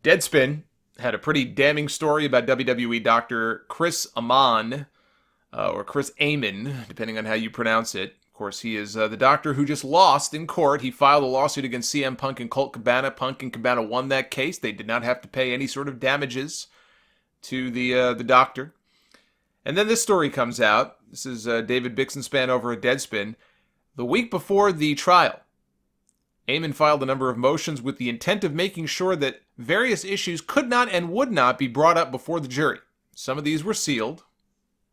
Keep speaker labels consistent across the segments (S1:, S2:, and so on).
S1: Deadspin had a pretty damning story about WWE doctor Chris Amann, or Chris Amann, depending on how you pronounce it. Of course, he is the doctor who just lost in court. He filed a lawsuit against CM Punk and Colt Cabana. Punk and Cabana won that case. They did not have to pay any sort of damages to the doctor. And then this story comes out. This is David Bixenspan over at Deadspin. The week before the trial, Amann filed a number of motions with the intent of making sure that various issues could not and would not be brought up before the jury. Some of these were sealed,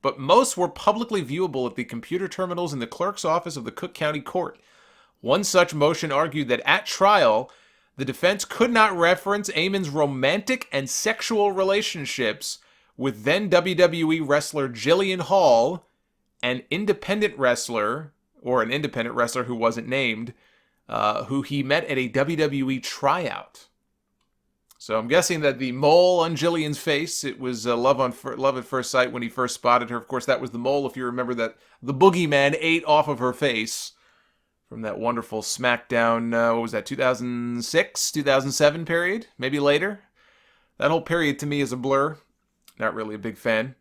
S1: but most were publicly viewable at the computer terminals in the clerk's office of the Cook County Court. One such motion argued that at trial, the defense could not reference Amann's romantic and sexual relationships with then WWE wrestler Jillian Hall, an independent wrestler who wasn't named, who he met at a WWE tryout. So I'm guessing that the mole on Jillian's face, it was love at first sight when he first spotted her. Of course, that was the mole, if you remember, that the boogeyman ate off of her face from that wonderful SmackDown, 2006, 2007 period? Maybe later? That whole period to me is a blur. Not really a big fan.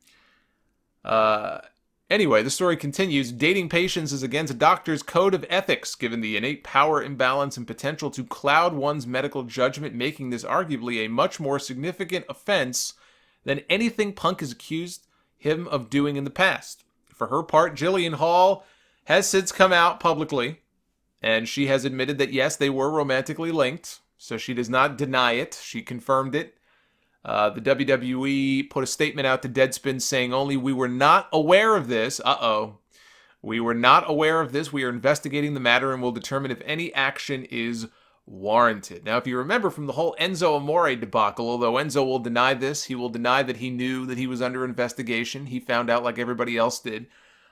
S1: Anyway, the story continues. Dating patients is against a doctor's code of ethics, given the innate power imbalance and potential to cloud one's medical judgment, making this arguably a much more significant offense than anything Punk has accused him of doing in the past. For her part, Jillian Hall has since come out publicly, and she has admitted that yes, they were romantically linked, so she does not deny it. She confirmed it. The WWE put a statement out to Deadspin saying only, "We were not aware of this." We were not aware of this. We are investigating the matter and will determine if any action is warranted. Now, if you remember from the whole Enzo Amore debacle, although Enzo will deny this, he will deny that he knew that he was under investigation. He found out like everybody else did.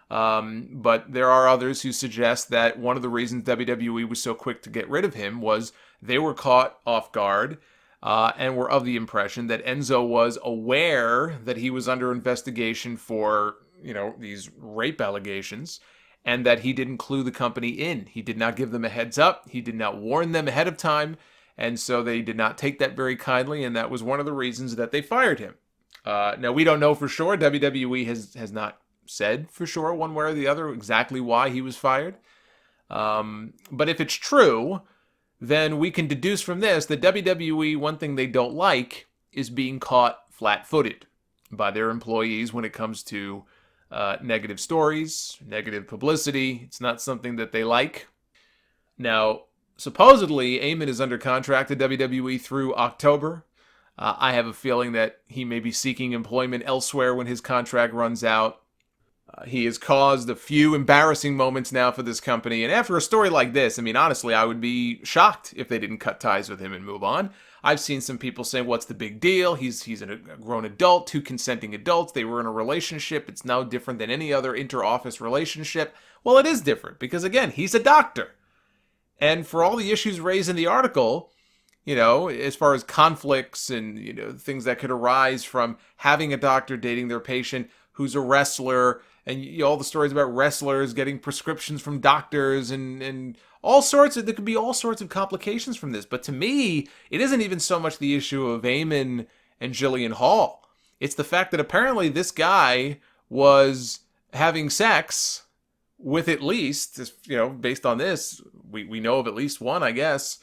S1: But there are others who suggest that one of the reasons WWE was so quick to get rid of him was they were caught off guard. And were of the impression that Enzo was aware that he was under investigation for, these rape allegations, and that he didn't clue the company in. He did not give them a heads up. He did not warn them ahead of time. And so they did not take that very kindly, and that was one of the reasons that they fired him. Now, we don't know for sure. WWE has not said for sure one way or the other exactly why he was fired. But if it's true, then we can deduce from this that WWE, one thing they don't like is being caught flat-footed by their employees when it comes to negative stories, negative publicity. It's not something that they like. Now, supposedly, Amann is under contract to WWE through October. I have a feeling that he may be seeking employment elsewhere when his contract runs out. He has caused a few embarrassing moments now for this company. And after a story like this, honestly, I would be shocked if they didn't cut ties with him and move on. I've seen some people saying, what's the big deal? He's a grown adult, two consenting adults. They were in a relationship. It's no different than any other inter-office relationship. Well, it is different because, again, he's a doctor. And for all the issues raised in the article, as far as conflicts and, things that could arise from having a doctor dating their patient who's a wrestler, and all the stories about wrestlers getting prescriptions from doctors and all sorts of, there could be all sorts of complications from this. But to me, it isn't even so much the issue of Amann and Jillian Hall. It's the fact that apparently this guy was having sex with at least, based on this, we know of at least one, I guess,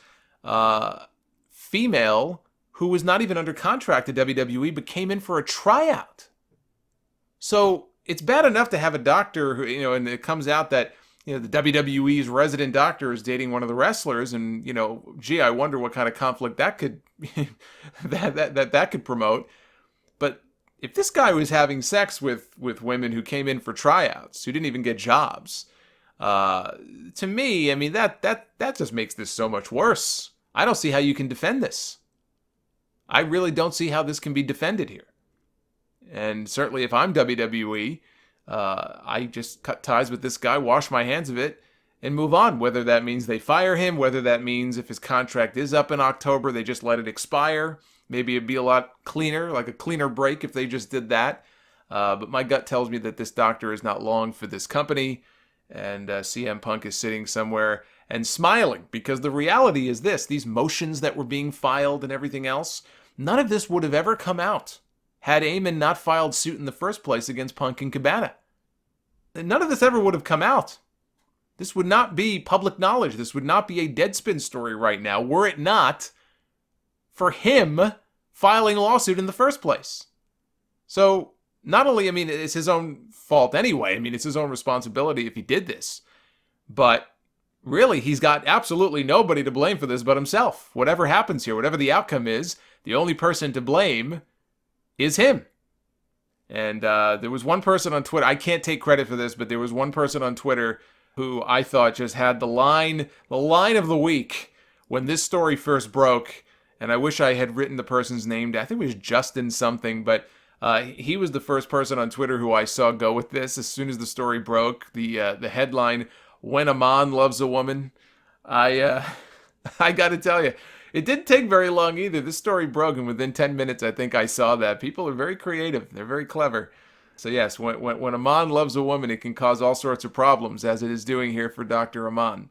S1: female who was not even under contract to WWE but came in for a tryout. So it's bad enough to have a doctor who, and it comes out that, the WWE's resident doctor is dating one of the wrestlers, and, gee, I wonder what kind of conflict that could, that could promote. But if this guy was having sex with women who came in for tryouts, who didn't even get jobs, to me, that just makes this so much worse. I don't see how you can defend this. I really don't see how this can be defended here. And certainly if I'm WWE, I just cut ties with this guy, wash my hands of it, and move on. Whether that means they fire him, whether that means if his contract is up in October, they just let it expire. Maybe it'd be a lot cleaner, like a cleaner break if they just did that. But my gut tells me that this doctor is not long for this company. And CM Punk is sitting somewhere and smiling, because the reality is this: these motions that were being filed and everything else, none of this would have ever come out had Amann not filed suit in the first place against Punk and Cabana. None of this ever would have come out. This would not be public knowledge. This would not be a Deadspin story right now, were it not for him filing a lawsuit in the first place. So, not only, it's his own fault anyway. It's his own responsibility if he did this. But really, he's got absolutely nobody to blame for this but himself. Whatever happens here, whatever the outcome is, the only person to blame is him. And there was one person on Twitter, I can't take credit for this, but there was one person on Twitter who I thought just had the line of the week when this story first broke. And I wish I had written the person's name down. I think it was Justin something, but he was the first person on Twitter who I saw go with this as soon as the story broke. The headline, "When Amann Loves a Woman." I got to tell you, it didn't take very long either. This story broke, and within 10 minutes, I think I saw that. People are very creative. They're very clever. So yes, when Amann loves a woman, it can cause all sorts of problems, as it is doing here for Dr. Amann.